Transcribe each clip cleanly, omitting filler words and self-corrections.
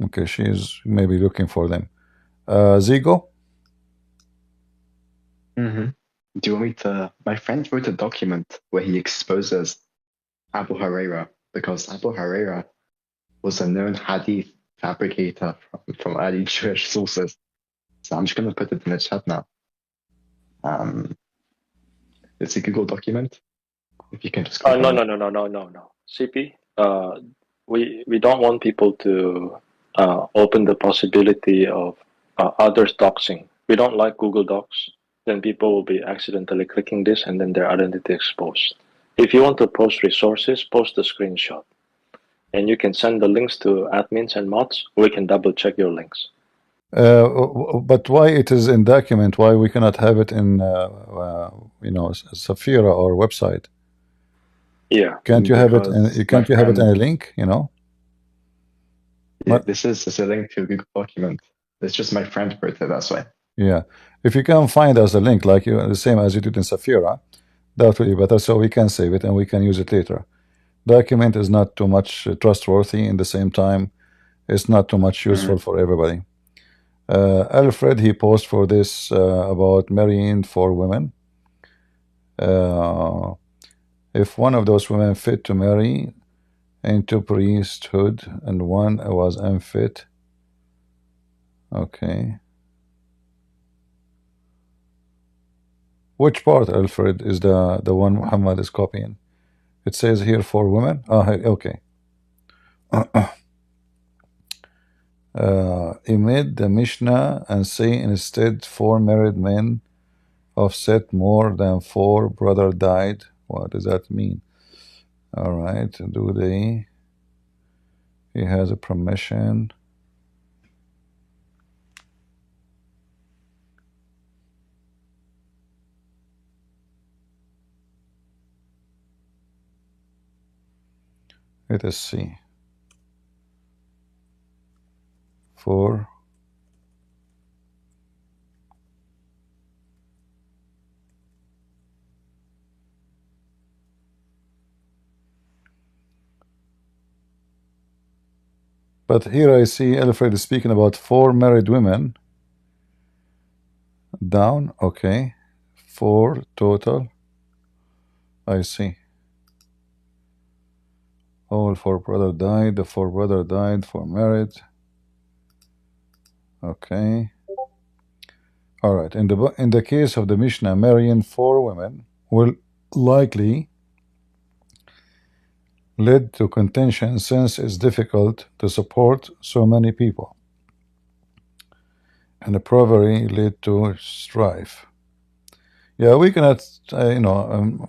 Okay, she is maybe looking for them. Zigo? Do you want me to? My friend wrote a document where he exposes Abu Huraira because Abu Huraira was a known hadith fabricator from early Jewish sources. So I'm just going to put it in the chat now. It's a Google document. If you can just click No, on it. no. CP, we don't want people to open the possibility of others doxing. We don't like Google Docs. Then people will be accidentally clicking this and then their identity exposed. If you want to post resources, post a screenshot. And you can send the links to admins and mods. We can double check your links. But why it is in document? Why we cannot have it in you know, Safira or website? Yeah. Can't you have it? Can't you have it in a link? You know. Yeah, this is a link to a Google document. It's just my friend wrote it. That's why. Yeah. If you can find us a link like you, the same as you did in Safira, that will be better. So we can save it and we can use it later. Document is not too much trustworthy. In the same time, it's not too much useful for everybody. Alfred, he posed for this about marrying 4 women. If one of those women fit to marry into priesthood and one was unfit, okay. Which part, Alfred, is the one Muhammad is copying? It says here 4 women. Okay. Omit the Mishnah and say instead 4 married men offset more than 4 brother died. What does that mean? All right. Do they? He has a permission. Let us see. 4. But here I see Alfred is speaking about 4 married women. Down, okay. 4 total. I see. All 4 brother died. The 4 brother died, 4 married. Okay. All right. In the case of the Mishnah, marrying 4 women will likely lead to contention since it's difficult to support so many people, and the probably lead to strife. Yeah, we cannot, you know,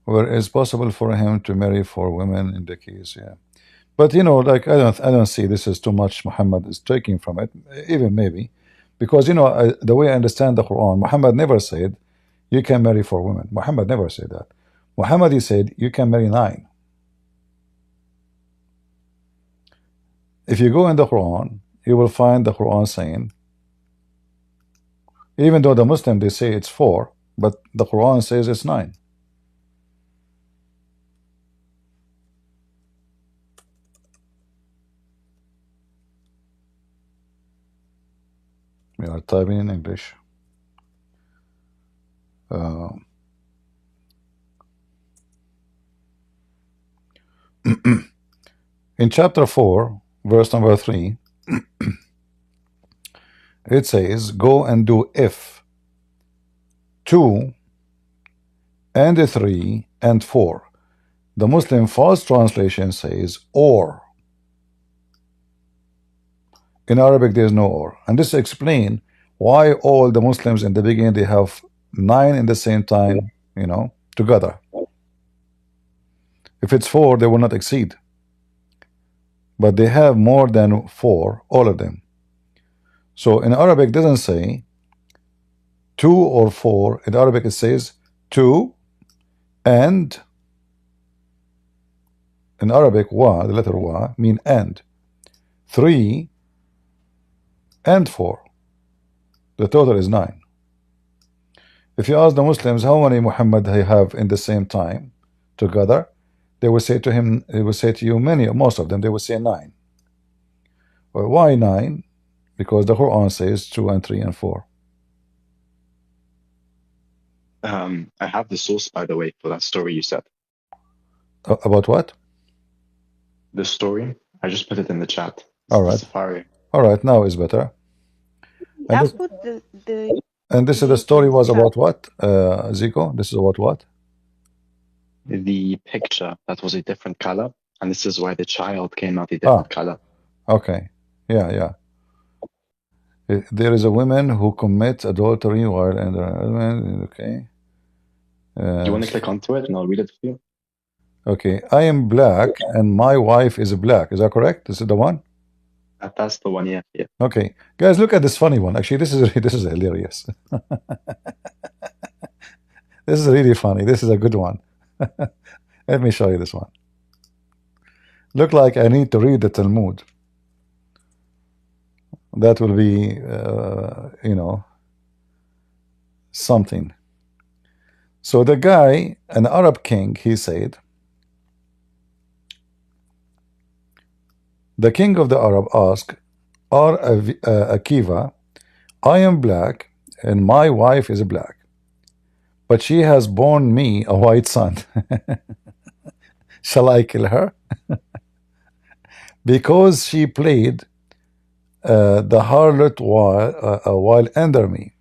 where it's possible for him to marry 4 women in the case, yeah. But you know, like I don't see this is too much. Muhammad is taking from it, even maybe, because you know the way I understand the Quran, Muhammad never said you can marry 4 women. Muhammad never said that. Muhammad, he said you can marry 9. If you go in the Quran, you will find the Quran saying, even though the Muslim they say it's 4, but the Quran says it's 9. We are typing in English. In chapter 4, verse number 3, it says, go and do if 2 and 3 and 4. The Muslim false translation says or. In Arabic there is no or, and this explains why all the Muslims in the beginning they have 9 in the same time, you know, together. If it's 4, they will not exceed, but they have more than 4, all of them. So in Arabic it doesn't say 2 or 4. In Arabic it says 2 and, in Arabic wa, the letter wa mean and, 3 and 4. The total is 9. If you ask the Muslims how many Muhammad they have in the same time together, they will say to him, they will say to you many, most of them, they will say 9. Well, why 9? Because the Quran says 2 and 3 and 4. I have the source, by the way, for that story you said. About what? The story, I just put it in the chat. All The right. Safari. All right, now is better. And I this, put the and this is the link story in the was chat. about what? Zico, this is about what? The picture, that was a different color, and this is why the child came out a different color. Okay. Yeah. There is a woman who commits adultery while okay. Do you want to click onto it and I'll read it for you? Okay. I am black and my wife is black. Is that correct? This is the one? That's the one, yeah. Okay. Guys, look at this funny one. Actually, this is hilarious. This is really funny. This is a good one. Let me show you this one. Look like I need to read the Talmud. That will be, something. So the guy, an Arab king, he said, the king of the Arab asked, Akiva, I am black and my wife is black, but she has borne me a white son. Shall I kill her? Because she played the harlot while under me.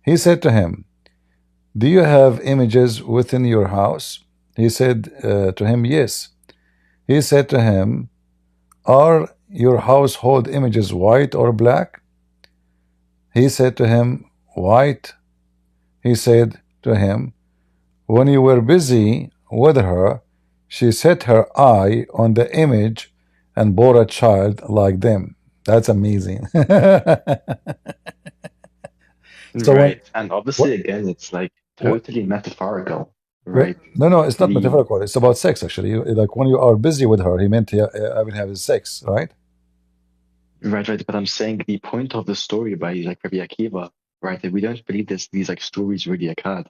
He said to him, do you have images within your house? He said to him, yes. He said to him, are your household images white or black? He said to him, white. He said to him, when you were busy with her, she set her eye on the image and bore a child like them. That's amazing. So right. And obviously, again, it's like totally metaphorical, right? No, it's not metaphorical. It's about sex, actually. Like when you are busy with her, he meant I will have sex, right? Right. But I'm saying the point of the story by like Rabbi Akiva, right? That we don't believe these like stories really occurred.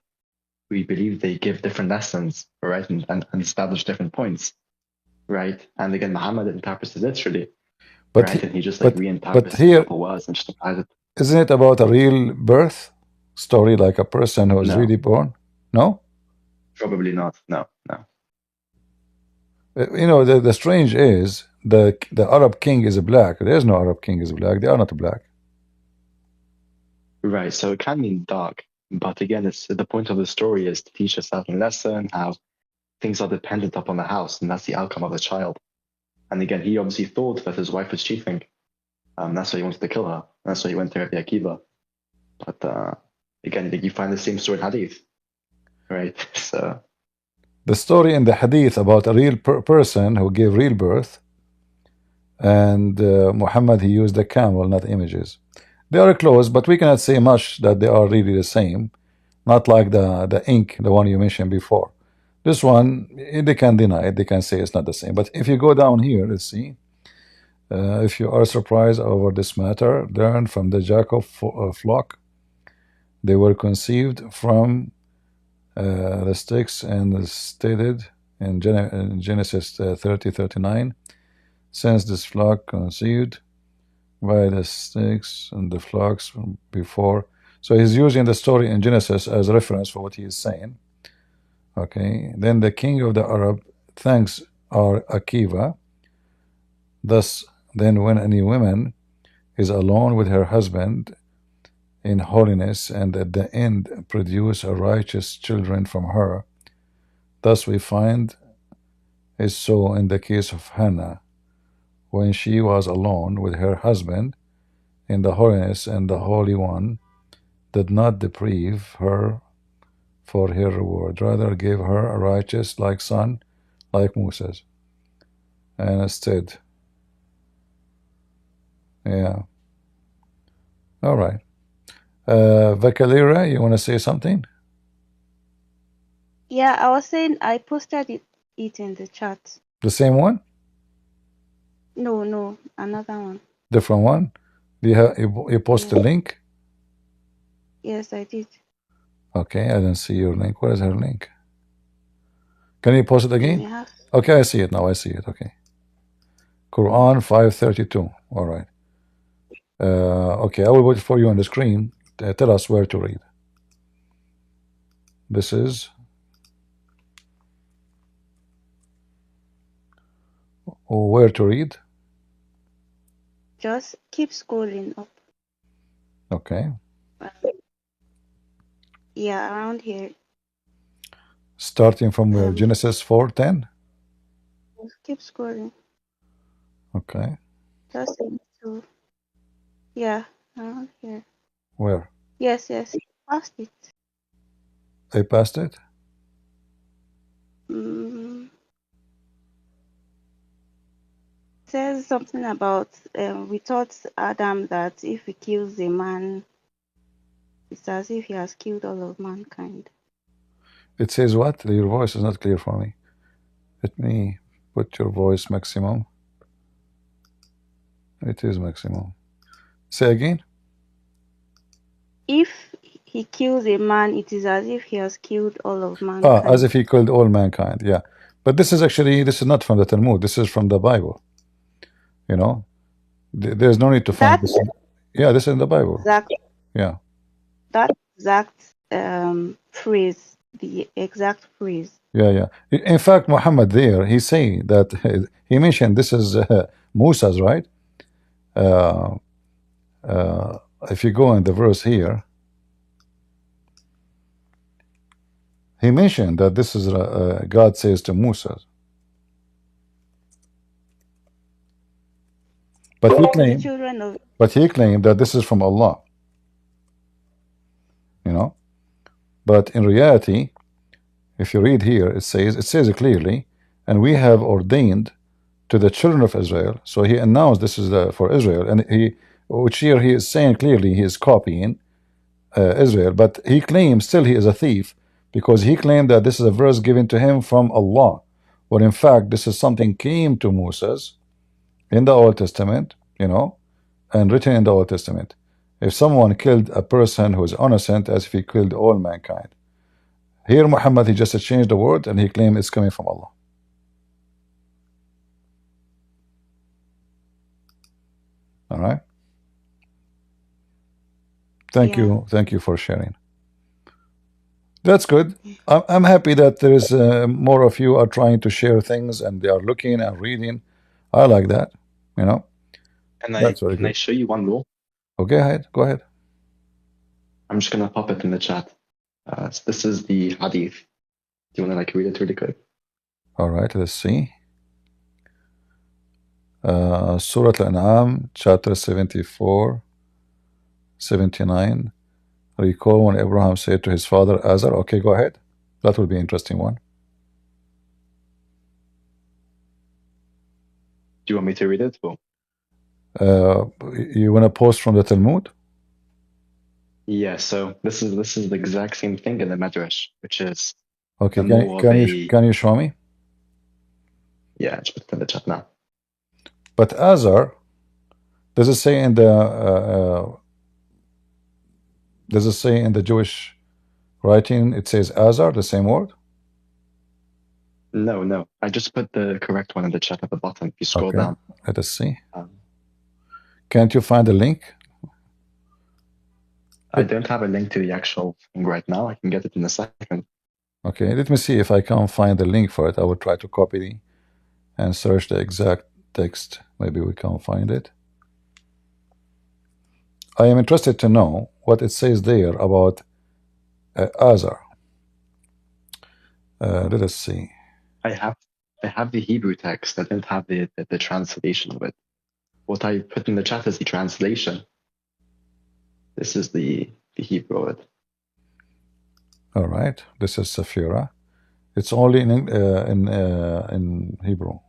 We believe they give different lessons, right? And establish different points, right? And again, Muhammad interprets it literally, right? And he just like reinterprets a couple words and just applies it. Isn't it about a real birth story, like a person who is really born? No? Probably not. No. The strange is the Arab king is black. There is no Arab king is black. They are not black. Right. So it can mean dark, but again, it's the point of the story is to teach a certain lesson, how things are dependent upon the house, and that's the outcome of the child. And again, he obviously thought that his wife was cheating. That's why he wanted to kill her. That's why he went to Rabbi Akiva. But again, you find the same story in Hadith, right? So the story in the Hadith about a real person who gave real birth, and Muhammad, he used a camel, not images. They are close, but we cannot say much that they are really the same. Not like the ink, the one you mentioned before. This one, they can deny it. They can say it's not the same. But if you go down here, let's see. If you are surprised over this matter, learn from the Jacob flock. They were conceived from the sticks and stated in Genesis 30:39. Since this flock conceived by the sticks and the flocks before. So he's using the story in Genesis as a reference for what he is saying. Okay. Then the king of the Arab thanks our Akiva. Thus, then when any woman is alone with her husband in holiness and at the end produce a righteous children from her, thus we find is so in the case of Hannah, when she was alone with her husband in the holiness, and the Holy One did not deprive her for her reward, rather gave her a righteous like son, like Moses. And instead, yeah. All right. Vakalira, you want to say something? Yeah, I was saying I posted it in the chat. The same one? No, another one. Different one? Do you post the link? Yes, I did. Okay, I didn't see your link. Where is her link? Can you post it again? Okay, I see it now. I see it. Okay. Quran 532. All right. Okay, I will wait for you on the screen. Tell us where to read. This is where to read. Just keep scrolling up. Okay. Yeah, around here. Starting from where? Genesis 4:10. Just keep scrolling. Okay. Just to, yeah, around here. Where? Yes, past it. I passed it. Says something about we taught Adam that if he kills a man, it's as if he has killed all of mankind. It says what? Your voice is not clear for me. Let me put your voice maximum. It is maximum. Say again. If he kills a man, it is as if he has killed all of mankind. As if he killed all mankind. Yeah. But this is actually, this is not from the Talmud. This is from the Bible. You know, there's no need to find this. Yeah, this is in the Bible. Exactly. Yeah. That exact phrase, the exact phrase. Yeah. In fact, Muhammad there, he say that he mentioned this is Musa's, right? If you go in the verse here, he mentioned that this is God says to Musa. But he claimed that this is from Allah. You know, but in reality, if you read here, it says it clearly, and we have ordained to the children of Israel. So he announced this is for Israel, and which here he is saying clearly he is copying Israel, but he claims still he is a thief because he claimed that this is a verse given to him from Allah, when in fact this is something came to Moses in the Old Testament, you know, and written in the Old Testament. If someone killed a person who is innocent, as if he killed all mankind. Here Muhammad, he just changed the word and he claimed it's coming from Allah. All right. Thank you for sharing. That's good. I'm happy that there is more of you are trying to share things and they are looking and reading. I like that, you know. That's very good. Can I show you one more? Okay, go ahead. I'm just gonna pop it in the chat. So this is the hadith. Do you want to read it really quick? All right, let's see. Surah Al-An'am, chapter 74, 79. Recall when Abraham said to his father Azar. Okay, go ahead. That will be an interesting one. Do you want me to read it? Or? You want to post from the Talmud? Yeah, so this is the exact same thing in the Midrash, which is okay. Can you show me? Yeah, just put it in the chat now. But Azar, does it say in the Jewish writing? It says Azar, the same word. No. I just put the correct one in the chat at the bottom. If you scroll down. Let us see. Can't you find the link? I don't have a link to the actual thing right now. I can get it in a second. Okay, let me see if I can find the link for it. I will try to copy and search the exact text. Maybe we can find it. I am interested to know what it says there about Azar. Let us see. I have the Hebrew text. I don't have the translation of it. What I put in the chat is the translation. This is the Hebrew of it. All right, this is Safira. It's only in Hebrew.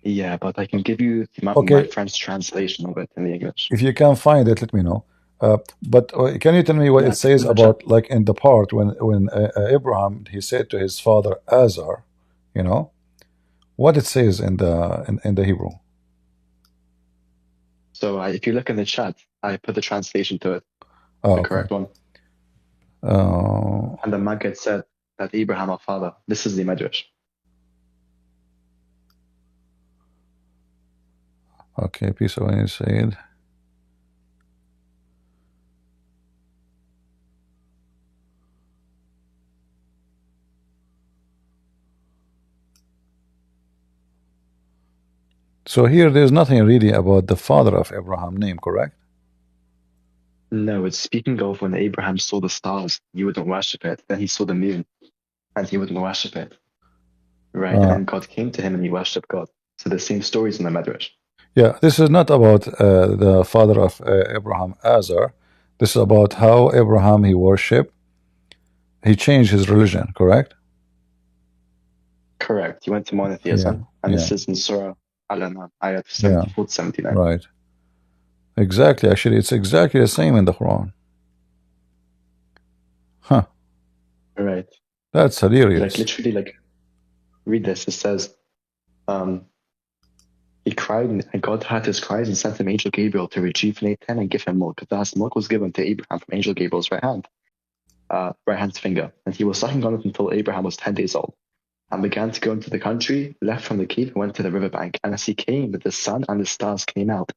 Yeah, but I can give you my friend's translation of it in the English. If you can find it, let me know. But can you tell me what it says about, like in the part when Abraham, he said to his father Azar, you know, what it says in the Hebrew? So if you look in the chat, I put the translation to it, the correct one. And the Maggid said that Abraham, our father, this is the Midrash. Okay, peace of any said. So here there's nothing really about the father of Abraham name, correct? No, it's speaking of when Abraham saw the stars, he wouldn't worship it. Then he saw the moon, and he wouldn't worship it. Right? And then God came to him and he worshipped God. So the same stories in the Midrash. Yeah, this is not about the father of Abraham, Azar. This is about how Abraham he worshipped. He changed his religion, correct? Correct. He went to Yeah, monotheism. And yeah, this is in Surah Al-An'am, ayat yeah, 74 to 79. right. Exactly. Actually, it's exactly the same in the Quran. Huh. Right. That's Like hilarious. literally, like read this. It says, he cried, and God heard his cries and sent him Angel Gabriel to rejuvenate him and give him milk. Thus, milk was given to Abraham from Angel Gabriel's right hand's finger, and he was sucking on it until Abraham was 10 days old, and began to go into the country, left from the cave, and went to the riverbank. And as he came, the sun and the stars came out,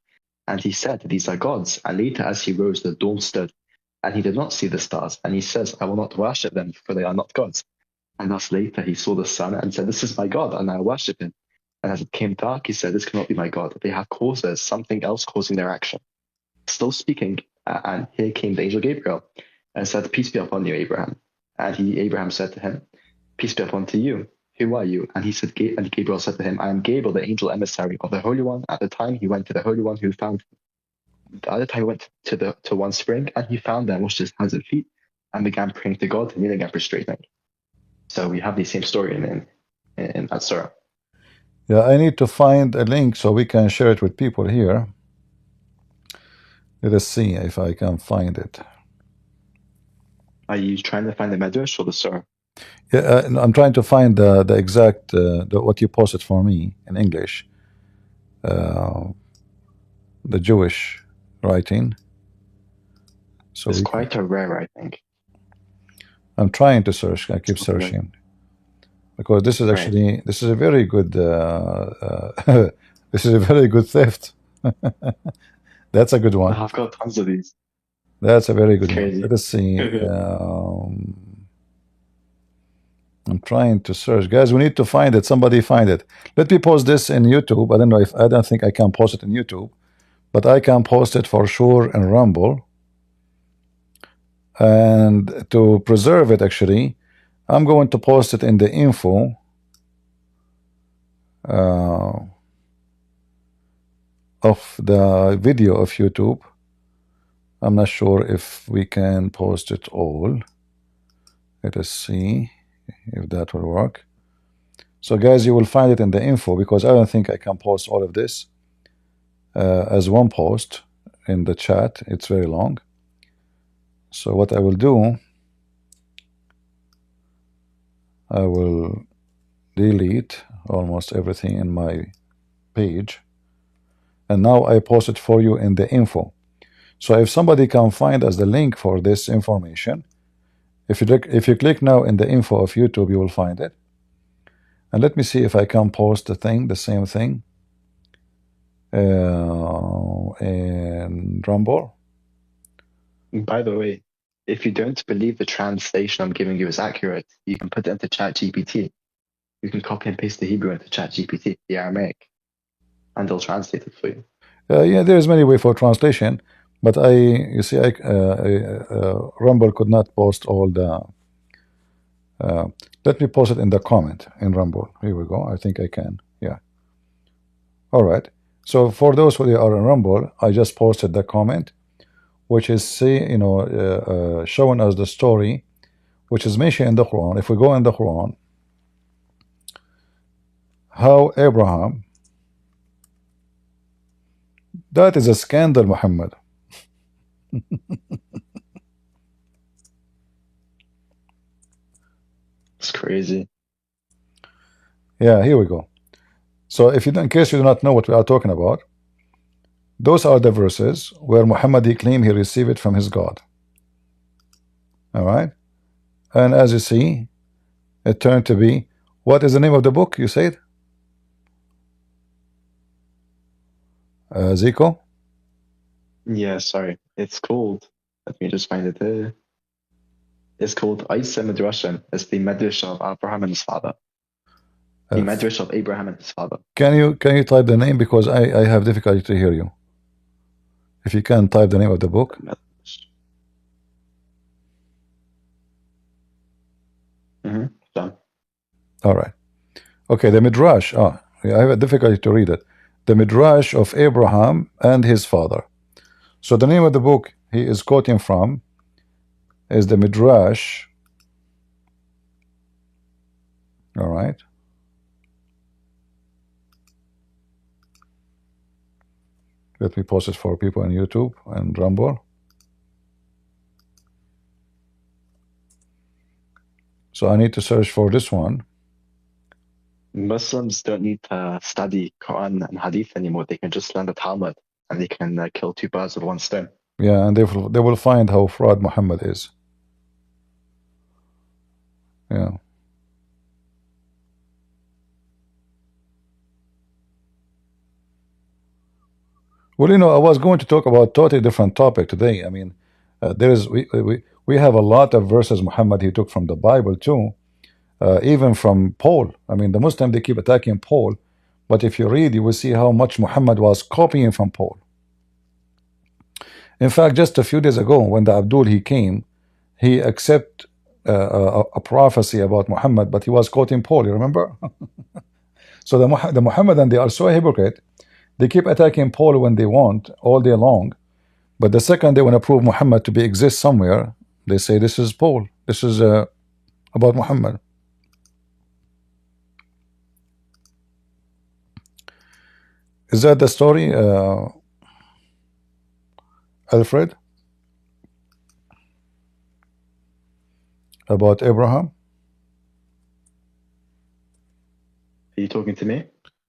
and he said, "These are gods." And later, as he rose, the dawn stood, and he did not see the stars. And he says, "I will not worship them, for they are not gods." And thus later he saw the sun and said, "This is my God," and I worship him. And as it came dark, he said, "This cannot be my God." They have causes, something else causing their action. Still speaking, and here came the angel Gabriel and said, "Peace be upon you, Abraham." And Abraham said to him, "Peace be upon to you. Who are you?" And he said, and Gabriel said to him, "I am Gabriel, the angel emissary of the Holy One." At the time, he went to the Holy One who found him. The other time, he went to one spring, and he found there, washed his hands and feet, and began praying to God, kneeling and prostrating. So we have the same story in that surah. Yeah, I need to find a link so we can share it with people here. Let us see if I can find it. Are you trying to find the Midrash or the surah? Yeah, I'm trying to find the exact what you posted for me in English, the Jewish writing. So It's quite a rare, I think. I'm trying to search. I keep Something like, searching because this is right. actually this is a very good this is a very good theft. That's a good one. I've got tons of these. That's a very It's good one. crazy. Let us see. I'm trying to search, guys. We need to find it. Somebody find it. Let me post this in YouTube. I don't know if I don't think I can post it in YouTube, but I can post it for sure in Rumble. And to preserve it, actually, I'm going to post it in the info. Of the video of YouTube. I'm not sure if we can post it all. Let us see if that will work. So guys, you will find it in the info because I don't think I can post all of this as one post in the chat. It's very long. So what I will do, I will delete almost everything in my page. And now I post it for you in the info. So if somebody can find us the link for this information, if you click now in the info of YouTube, you will find it. And let me see if I can post the same thing in Rumble. By the way, if you don't believe the translation I'm giving you is accurate, you can put it into ChatGPT. You can copy and paste the Hebrew into ChatGPT, the Aramaic, and they'll translate it for you. Yeah, there's many way for translation, but you see, Rumble could not post all the. Let me post it in the comment in Rumble. Here we go. I think I can. Yeah. All right. So for those who are in Rumble, I just posted the comment, which is showing us the story, which is mentioned in the Quran. If we go in the Quran, how Abraham. That is a scandal, Muhammad. It's crazy. Yeah, here we go. So if you, in case you do not know what we are talking about, those are the verses where Muhammad he claimed he received it from his God. All right, and as you see, it turned to be, what is the name of the book? You said Zico? Yeah, sorry. It's called, let me just find it there. It's called Isa Midrashim. It's the Midrash of Abraham and his father. The Midrash of Abraham and his father. Can you type the name, because I have difficulty to hear you. If you can type the name of the book. Done. All right. Okay, the Midrash. I have a difficulty to read it. The Midrash of Abraham and his father. So the name of the book he is quoting from is the Midrash. All right. Let me post it for people on YouTube and Rumble. So I need to search for this one. Muslims don't need to study Quran and Hadith anymore. They can just learn the Talmud and they can kill two birds with one stone. Yeah, and they will find how fraud Muhammad is. Yeah. Well, you know, I was going to talk about totally different topic today. I mean, we have a lot of verses Muhammad he took from the Bible too, even from Paul. I mean, the Muslim, they keep attacking Paul, but if you read, you will see how much Muhammad was copying from Paul. In fact, just a few days ago, when the Abdul he came, he accepted a prophecy about Muhammad, but he was quoting Paul. You remember? So the Muhammadan, they are so hypocrite. They keep attacking Paul when they want all day long, but the second they want to prove Muhammad to be exist somewhere, they say this is Paul. This is about Muhammad. Is that the story, Alfred, about Abraham? Are you talking to me?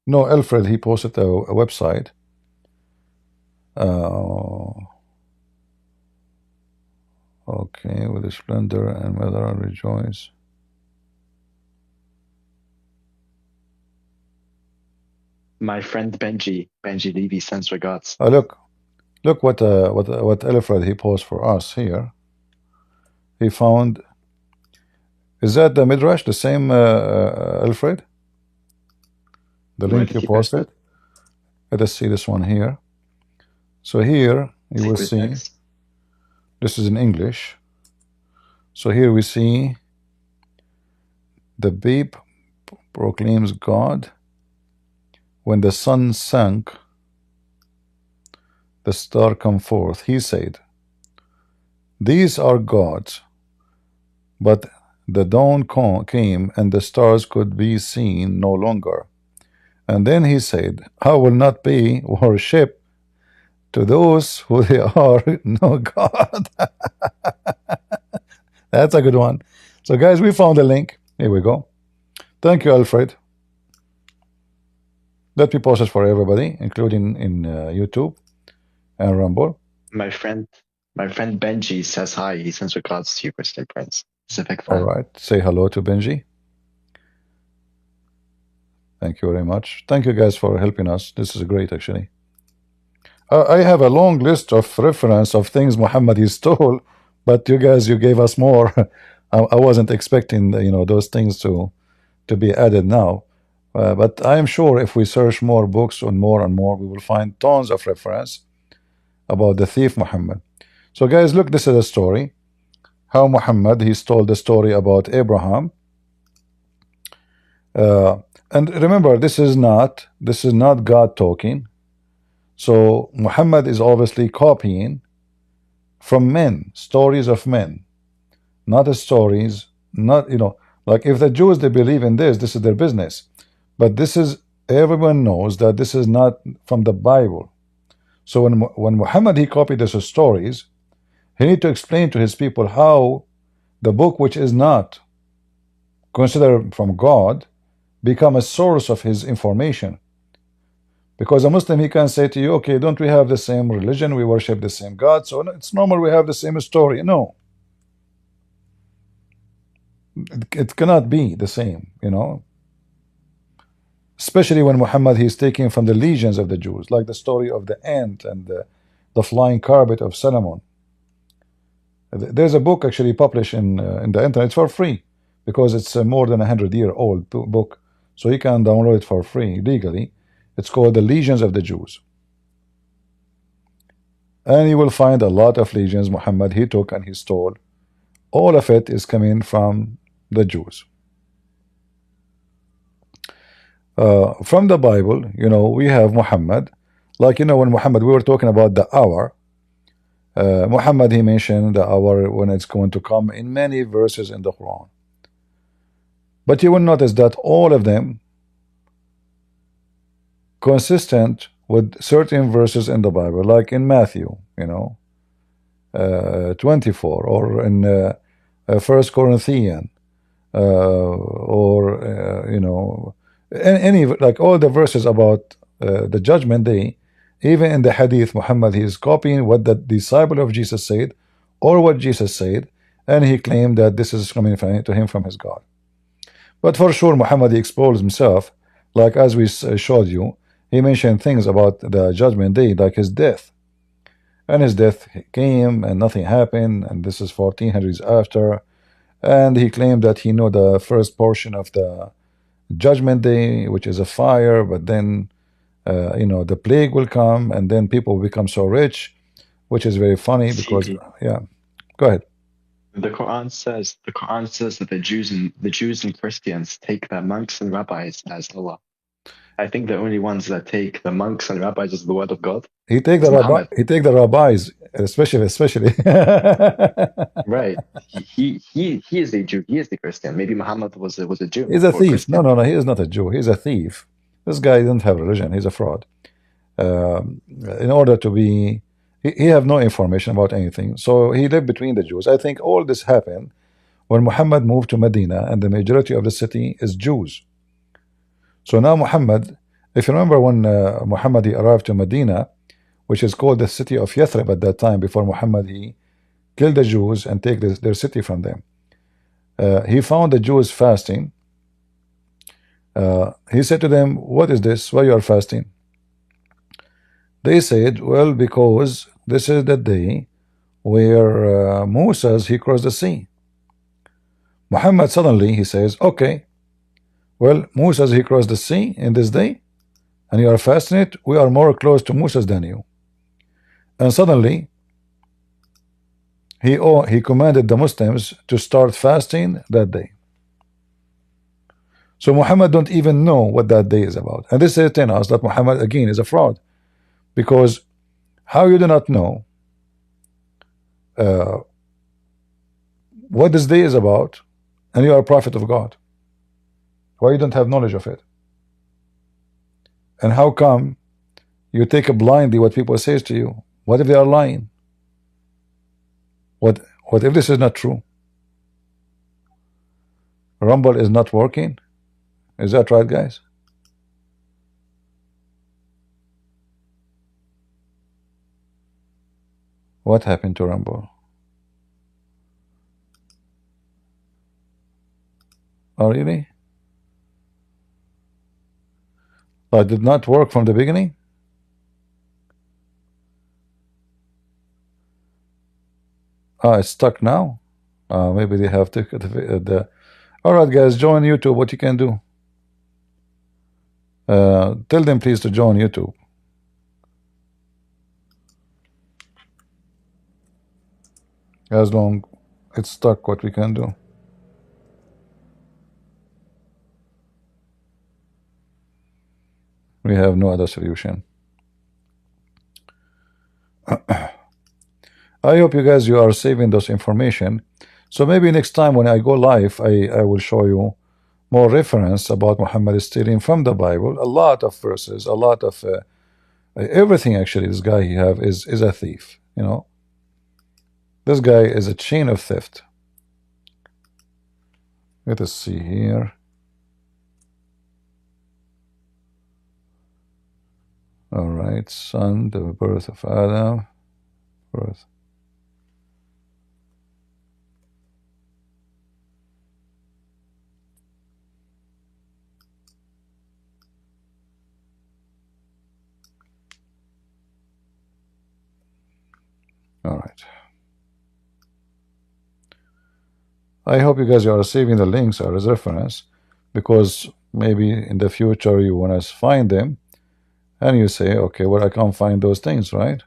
No, Alfred, he posted a website. Okay, with the splendor and weather rejoice. My friend Benji Levy sends regards. Oh, look what Alfred he posted for us here. He found. Is that the Midrash, the same Alfred? The Where link did you he post posted? it? Let us see this one here. So here you will see, Text. this is in English. So here we see the babe proclaims God. When the sun sank, the star come forth. He said, these are gods, but the dawn came and the stars could be seen no longer. And then he said, I will not pay worship to those who they are no God. That's a good one. So guys, we found a link. Here we go. Thank you, Alfred. Let me post it for everybody, including in YouTube and Rumble. My friend Benji says hi. He sends regards to you, Christian Prince. He's a big fan. All right. Say hello to Benji. Thank you very much. Thank you guys for helping us. This is great, actually. I have a long list of reference of things Muhammad he stole, but you guys, you gave us more. I wasn't expecting, those things to be added now. But I am sure if we search more books and more, we will find tons of reference about the thief Muhammad. So guys, look, this is a story. How Muhammad, he stole the story about Abraham. And remember, this is not God talking. So Muhammad is obviously copying from men, stories of men, not stories, not, like if the Jews, they believe in this is their business. But this is, everyone knows that this is not from the Bible. So when Muhammad, he copied these stories, he need to explain to his people how the book, which is not considered from God, become a source of his information. Because a Muslim, he can say to you, okay, don't we have the same religion? We worship the same God, so it's normal we have the same story. No. It cannot be the same, especially when Muhammad he's taking from the legions of the Jews, like the story of the ant and the flying carpet of Solomon. There's a book actually published in the internet. It's for free because it's a more than 100-year-old book, so you can download it for free legally. It's called The Legions of the Jews, and you will find a lot of legions Muhammad he took and he stole. All of it is coming from the Jews. From the Bible, we have Muhammad. Like, when Muhammad, we were talking about the hour. Muhammad, he mentioned the hour when it's going to come in many verses in the Quran. But you will notice that all of them consistent with certain verses in the Bible, like in Matthew, 24, or in 1 Corinthians, or any, like all the verses about the judgment day. Even in the hadith, Muhammad, he is copying what the disciple of Jesus said, or what Jesus said, and he claimed that this is coming to him from his God. But for sure, Muhammad, he exposed himself, like as we showed you. He mentioned things about the judgment day, like his death. And his death came and nothing happened, and this is 1400s after. And he claimed that he knew the first portion of the judgment day, which is a fire, but then the plague will come, and then people will become so rich, which is very funny because, yeah. Go ahead. The Quran says that the Jews and Christians take their monks and rabbis as Allah. I think the only ones that take the monks and rabbis as the word of God He take is Muhammad. he take the rabbis, especially. Right. He is a Jew. He is the Christian. Maybe Muhammad was a Jew. He's a or thief. Christian. No, he is not a Jew. He's a thief. This guy doesn't have religion. He's a fraud. In order to be, he have no information about anything. So he lived between the Jews. I think all this happened when Muhammad moved to Medina, and the majority of the city is Jews. So now Muhammad, if you remember when Muhammad he arrived to Medina, which is called the city of Yathrib at that time, before Muhammad he killed the Jews and take their city from them. He found the Jews fasting. He said to them, "What is this? Why you are fasting?" They said, "Well, because this is the day where Moses he crossed the sea." Muhammad suddenly he says, "Okay, well, Moses he crossed the sea in this day, and you are fasting it. We are more close to Moses than you." And suddenly he commanded the Muslims to start fasting that day. So Muhammad don't even know what that day is about. And this is telling us that Muhammad again is a fraud, because how you do not know what this day is about, and you are a prophet of God? Why you don't have knowledge of it? And how come you take blindly what people say to you? What if they are lying? What if this is not true? Rumble is not working. Is that right, guys? What happened to Rumble? Oh, really? It did not work from the beginning? It's stuck now. Maybe they have to the. All right, guys, join YouTube. What you can do? Tell them please to join YouTube. As long it's stuck, what we can do? We have no other solution. I hope you guys you are saving those information. So maybe next time when I go live, I will show you more reference about Muhammad stealing from the Bible. A lot of verses, a lot of everything. Actually, this guy he have is a thief. This guy is a chain of theft. Let us see here. All right, son, the birth of Adam, birth. I hope you guys are saving the links as reference, because maybe in the future you want to find them, and you say, okay, well, I can't find those things, right?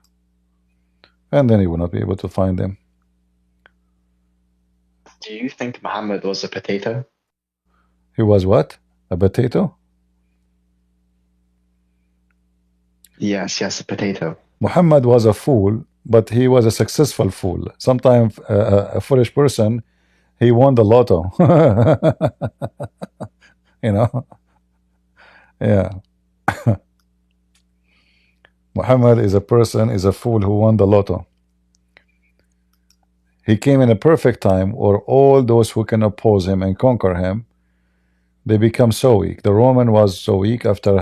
And then you will not be able to find them. Do you think Muhammad was a potato? He was what? A potato? Yes, a potato. Muhammad was a fool, but he was a successful fool. Sometimes a foolish person, he won the lotto. You know? Yeah. Muhammad is a person, is a fool who won the lotto. He came in a perfect time, or all those who can oppose him and conquer him, they become so weak. The Roman was so weak after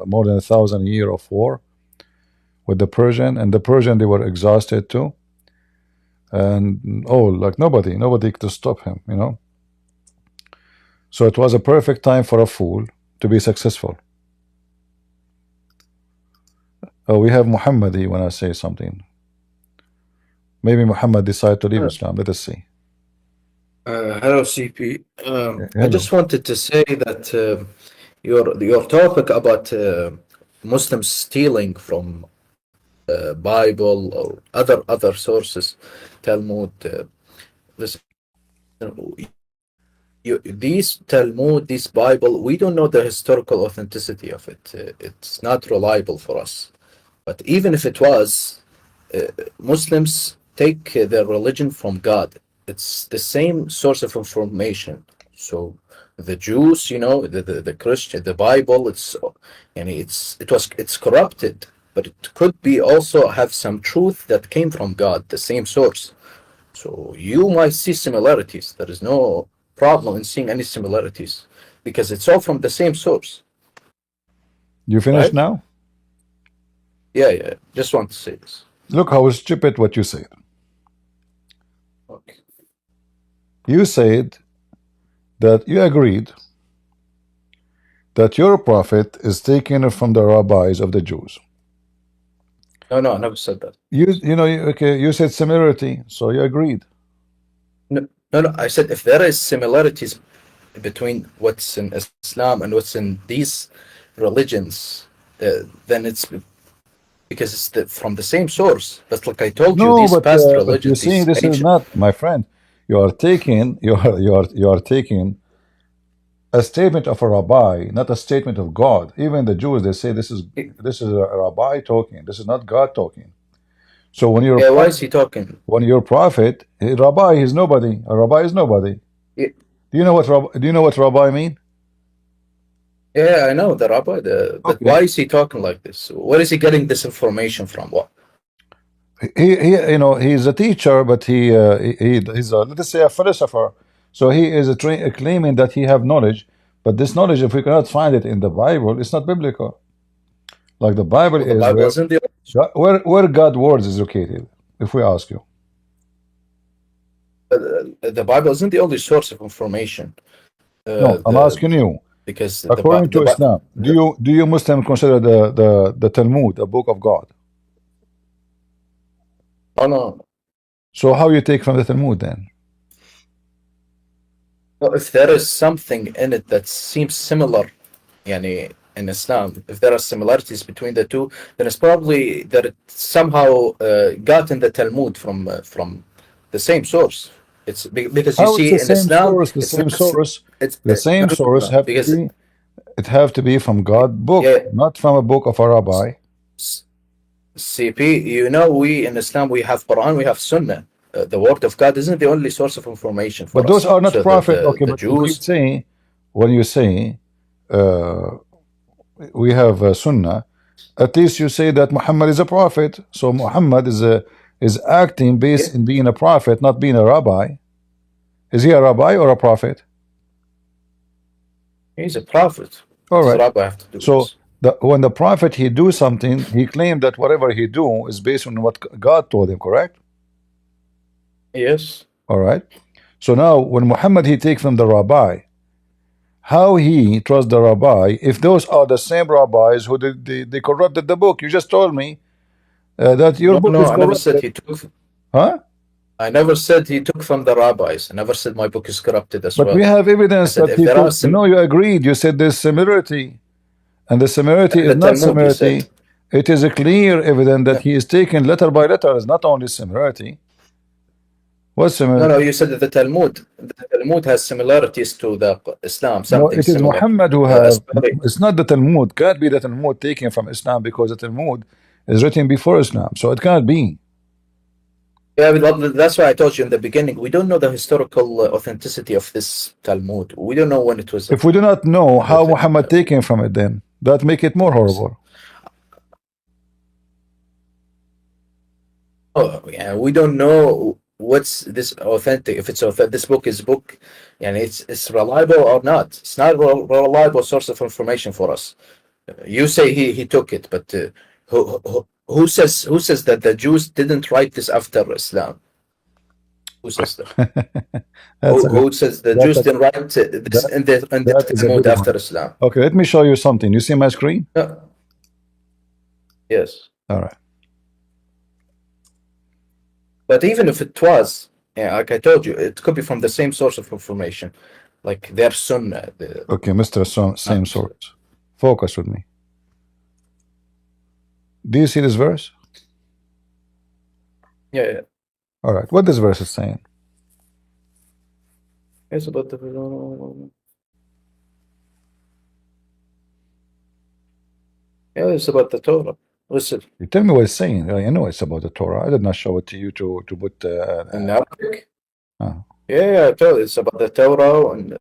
more than 1,000 years of war with the Persian, and the Persian, they were exhausted too, and like nobody could stop him, so it was a perfect time for a fool to be successful. Oh, we have Muhammad. He wanna say something. Maybe Muhammad decided to leave Islam. Let us see. Hello, CP. Hello. I just wanted to say that your topic about Muslims stealing from Bible or other sources, Talmud. Listen, these Talmud, this Bible, we don't know the historical authenticity of it. It's not reliable for us. But even if it was, Muslims take their religion from God. It's the same source of information. So the Jews, the Christian, the Bible, it's corrupted, but it could be also have some truth that came from God, the same source. So you might see similarities. There is no problem in seeing any similarities because it's all from the same source. You finished Right? now? Yeah. Just want to say this. Look how stupid what you said. Okay. You said that you agreed that your prophet is taken from the rabbis of the Jews. No, I never said that. You said similarity, so you agreed. No. I said if there is similarities between what's in Islam and what's in these religions, then it's because it's from the same source. But like I told you, these past but religions, you see, this is not, my friend. You are taking a statement of a rabbi, not a statement of God. Even the Jews, they say this is a rabbi talking. This is not God talking. So when you're why is he talking? When your prophet, a rabbi is nobody. A rabbi is nobody. Yeah. Do you know what rabbi mean? Yeah, I know the rabbi. But why is he talking like this? Where is he getting this information from? What? He's a teacher, but he's let's say a philosopher. So he is claiming that he have knowledge, but this knowledge, if we cannot find it in the Bible, it's not biblical. Like the Bible The Bible isn't where God's words is located. If we ask you, the Bible isn't the only source of information. No, I'm asking you. Because according to Islam, do you Muslim consider the Talmud a book of God? Oh no. So how you take from the Talmud then? Well, if there is something in it that seems similar, in Islam, if there are similarities between the two, then it's probably that it somehow got in the Talmud from the same source. It's because you see in Islam, the same source have to be from God book, not from a book of a rabbi. CP, we in Islam, we have Quran, we have Sunnah. The word of God isn't the only source of information for us. But those are not prophet. Okay, the but Jews, when you say we have Sunnah, at least you say that Muhammad is a prophet. So Muhammad is acting based in being a prophet, not being a rabbi. Is he a rabbi or a prophet? He's a prophet. All right. Rabbi have to do so when the prophet he do something, he claimed that whatever he do is based on what God told him, correct? Yes. All right. So now when Muhammad he take from the rabbi, how he trust the rabbi if those are the same rabbis who they corrupted the book? You just told me that your book is corrupted. I never said he took. Huh? I never said he took from the rabbis. I never said my book is corrupted as But we well. have I evidence said that if he there are took. No, you agreed. You said there's similarity, and the similarity in is the not Talmud, you said. similarity. It is a clear evidence that he is taken letter by letter. It's not only similarity. What's No, similarity? you said that the Talmud has similarities to the Islam, No, something it is similar. Muhammad who have. Sorry. It's not the Talmud. Can't be the Talmud taken from Islam, because the Talmud is written before Islam, so it cannot be. Yeah, but that's why I told you in the beginning, we don't know the historical authenticity of this Talmud. We don't know when it was If we do not know how written. Muhammad taken from it, then that make it more horrible. Oh, yeah, we don't know what's this authentic. If it's authentic, this book is book, and it's reliable or not. It's not a reliable source of information for us. You say he took it, but who says that the Jews didn't write this after Islam? Who says that? Who says the Jews didn't write this in the that is a Talmud good after one. Islam? Okay, let me show you something. You see my screen? Yes. All right. But even if it was, yeah, like I told you, it could be from the same source of information, like their Sunnah. Okay, Mr. Same source. Focus with me. Do you see this verse? Yeah. All right. What this verse is saying? It's about the. Yeah, it's about the Torah. Listen. You tell me what it's saying. I know it's about the Torah. I did not show it to you to put. In Arabic. Oh. Yeah, I told you, it's about the Torah and.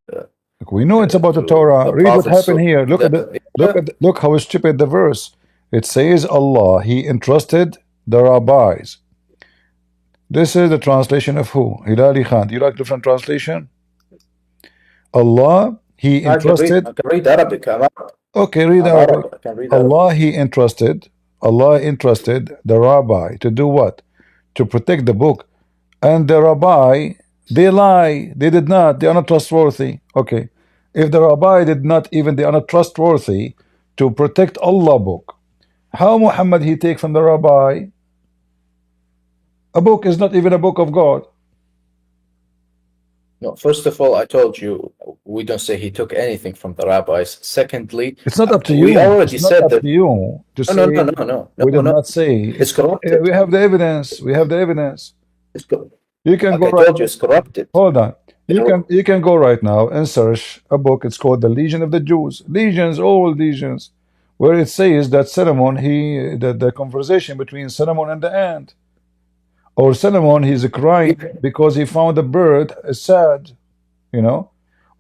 We know it's about the Torah. Read what happened here. Look look how stupid the verse. It says Allah, He entrusted the rabbis. This is the translation of who? Hilali Khan. Do you like different translation? Allah, He entrusted. I can read Arabic. Okay, read Arabic. I can read Allah, He entrusted. Allah entrusted the rabbi to do what? To protect the book. And the rabbi, they lie. They did not. They are not trustworthy. Okay. If the rabbi did not even, they are not trustworthy to protect Allah book. How Muhammad he take from the rabbi? A book is not even a book of God. No, first of all, I told you we don't say he took anything from the rabbis. Secondly, it's not up to you. We already it's said not up that. To you to say, No. We did not say. It's corrupted. We have the evidence. We have the evidence. It's corrupted. You can go I right. told you it's corrupted. Hold on. You can go right now and search a book. It's called The Legion of the Jews. Legions, all legions, where it says that Solomon, the conversation between Solomon and the ant, or Solomon, he's crying because he found a bird sad. You know,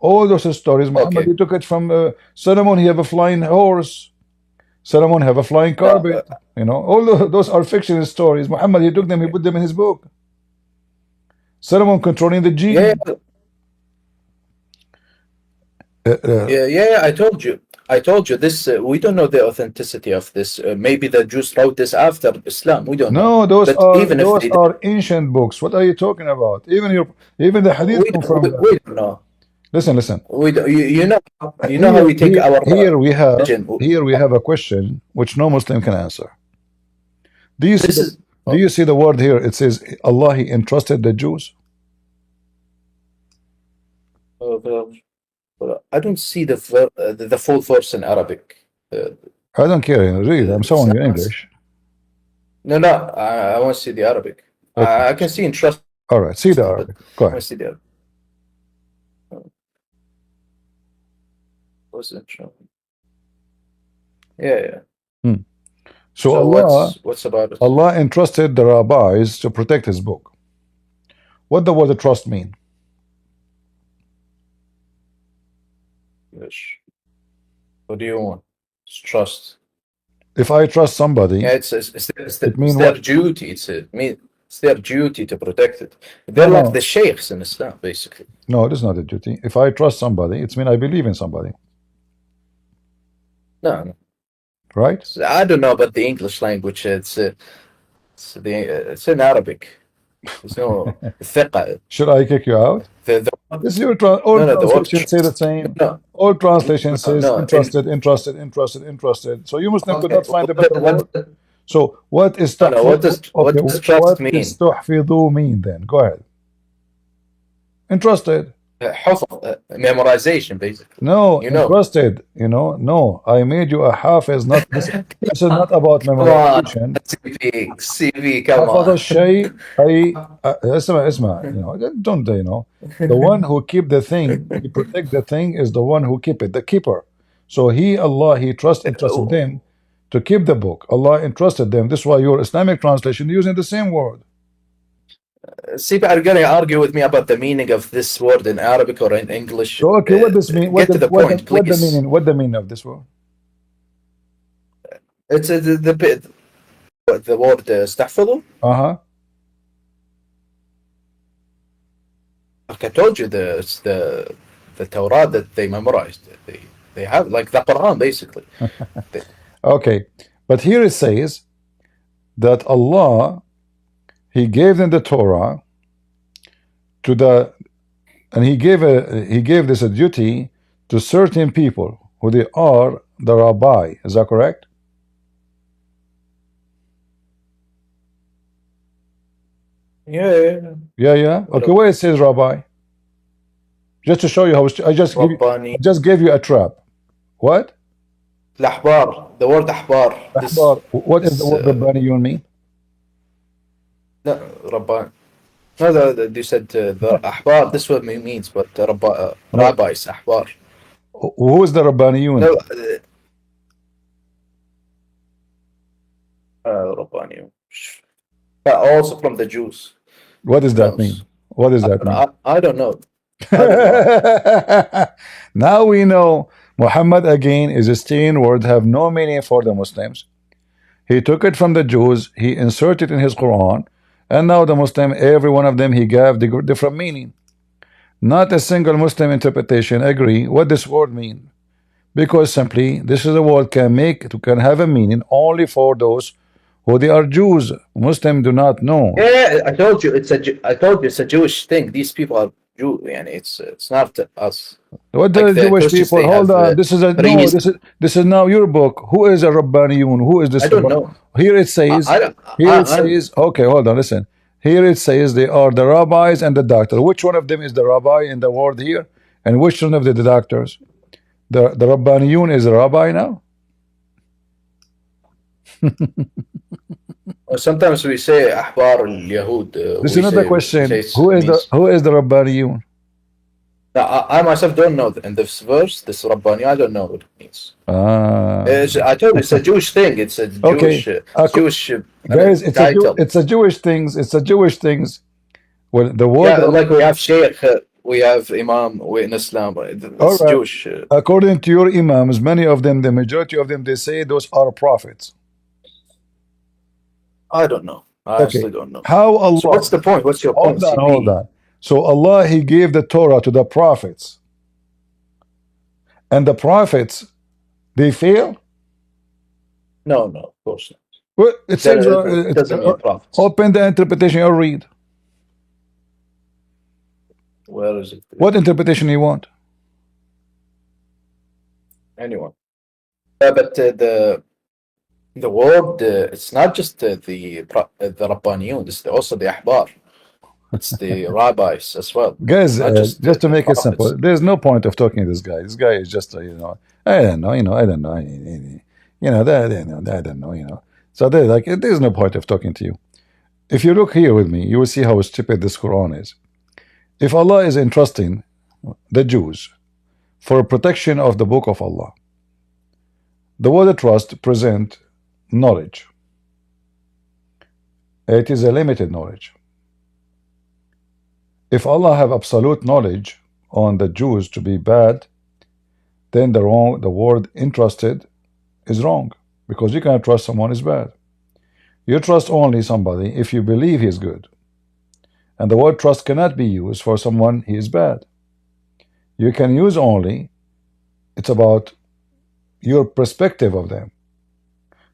all those stories. Muhammad he took it from Solomon. He have a flying horse. Solomon have a flying carpet. You know, all those are fictional stories. Muhammad he took them. He put them in his book. Solomon controlling the gene. Yeah, I told you. This. We don't know the authenticity of this. Maybe the Jews wrote this after Islam. We don't know. No, those are ancient books. What are you talking about? Even the Hadith confirm that. We don't know. Listen. You know how we take our. Here we have a question which no Muslim can answer. Do you see the word here? It says Allah he entrusted the Jews. I don't see the full verse in Arabic. I don't care. Read. I'm showing you English. No. I want to see the Arabic. Okay. I can see entrusted. All right. See the Arabic. Go ahead. I want to see the Arabic. What's it? Yeah. So Allah, what's about it? Allah entrusted the rabbis to protect His book. What does the trust mean? Yes. What do you want? It's trust. If I trust somebody, yeah, it's their duty. It's their duty to protect it. They're like the sheikhs in Islam, basically. No, it is not a duty. If I trust somebody, it's mean I believe in somebody. No. Right? I don't know about the English language. It's in Arabic. There's no thiqa. Should I kick you out? This is your all translations say the same. No. All translations says interested. So you Muslim could not find a better word. So what is No, no. What okay, does trust what is mean? تحفظوا mean then? Go ahead. Entrusted. حفظ, memorization, basically. No, You know. entrusted. You know, no. I made you a hafiz. Not this. This is not about Come on, memorization. CV, come حفظ on. الشيء أي اسمع. You know, don't you know? The one who keep the thing, he protect the thing is the one who keep it, the keeper. So Allah, he entrusted them to keep the book. Allah entrusted them. This is why your Islamic translation using the same word. CV are going to argue with me about the meaning of this word in Arabic or in English. So okay, what does mean? Get to the point, please. What the meaning of this word? It's the word استحفظوا. Like I told you, it's the Torah that they memorized. They have like the Quran, basically. Okay, but here it says that Allah, he gave them the Torah and he gave this a duty to certain people who they are the Rabbi. Is that correct? Yeah. Okay, where it says Rabbi? Just to show you how I just gave you a trap. What? الأحبار. The word أحبار. What is the word Rabbaniyun mean? No, Rabban. No, you said the أحبار. This is what it means, but rabbis, أحبار. Who is the Rabbaniyun? No, Rabbaniyun. Also from the Jews. What does that mean? What does that mean? I don't know. Now we know Muhammad again is a stain word, have no meaning for the Muslims. He took it from the Jews, he inserted in his Quran, and now the Muslim, every one of them, he gave the different meaning. Not a single Muslim interpretation agree what this word mean, because simply this is a word can have a meaning only for those who they are Jews. Muslims do not know. Yeah, I told you it's a Jewish thing. These people are Jew, and it's not us. What the Jewish people? Hold on. This is now your book. Who is a Rabbaniyun? Who is this? I don't know. Here it says. Okay, hold on. Listen. Here it says they are the rabbis and the doctor. Which one of them is the rabbi in the word here, and which one of the doctors? The Rabbaniyun is a rabbi now. Sometimes we say أحبار اليهود. This is another question. Who is the Rabbaniyun? I myself don't know. In this verse, this Rabbani, I don't know what it means. I told you it's a Jewish thing. It's a Jewish, Jewish guys. title. It's a Jewish things. It's a Jewish things. Well, the word like we have Sheikh, we have Imam in Islam. It's Jewish. According to your Imams, many of them, the majority of them, they say those are prophets. I don't know. I honestly don't know. How Allah? So what's the point? What's your point? Hold on. So Allah, he gave the Torah to the prophets, and the prophets, they fail. No, of course not. Well, it says it doesn't mean prophets. Open the interpretation or read. Where is it? What interpretation you want? Anyone. But the word, it's not just the Rabbaniyun, it's also the Ahbar. It's the rabbis as well. Guys, just to make it simple, there's no point of talking to this guy. This guy is just, I don't know, I don't know, I don't know. So there's no point of talking to you. If you look here with me, you will see how stupid this Quran is. If Allah is entrusting the Jews for protection of the book of Allah, the word trust present knowledge. It is a limited knowledge. If Allah have absolute knowledge on the Jews to be bad, then the word entrusted is wrong, because you cannot trust someone is bad. You trust only somebody if you believe he is good. And the word trust cannot be used for someone he is bad. You can use only, it's about your perspective of them.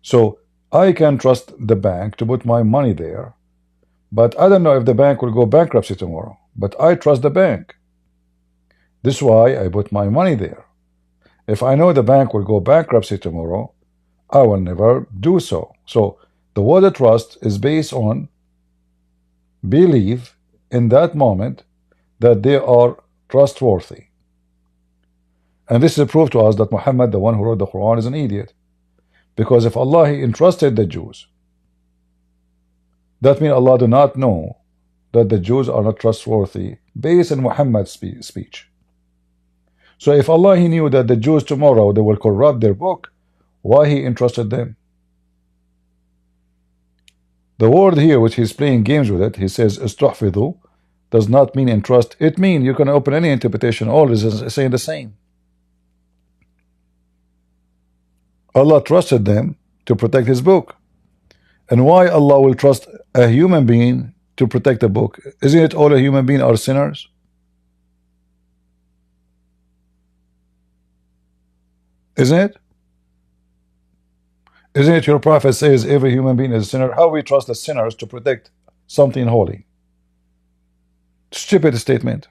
So I can trust the bank to put my money there, but I don't know if the bank will go bankruptcy tomorrow. But I trust the bank. This is why I put my money there. If I know the bank will go bankruptcy tomorrow, I will never do so. So The word trust is based on belief in that moment that they are trustworthy. And this is a proof to us that Muhammad, the one who wrote the Quran, is an idiot. Because if Allah he entrusted the Jews, that means Allah do not know that the Jews are not trustworthy based on Muhammad's speech. So if Allah he knew that the Jews tomorrow they will corrupt their book, why he entrusted them? The word here which he's playing games with it, he says istuhfidhu, does not mean entrust. It means you can open any interpretation, all is saying the same. Allah trusted them to protect his book. And why Allah will trust a human being to protect a book? Isn't it all a human being are sinners? Isn't it? Isn't it your prophet says every human being is a sinner? How we trust the sinners to protect something holy? Stupid statement.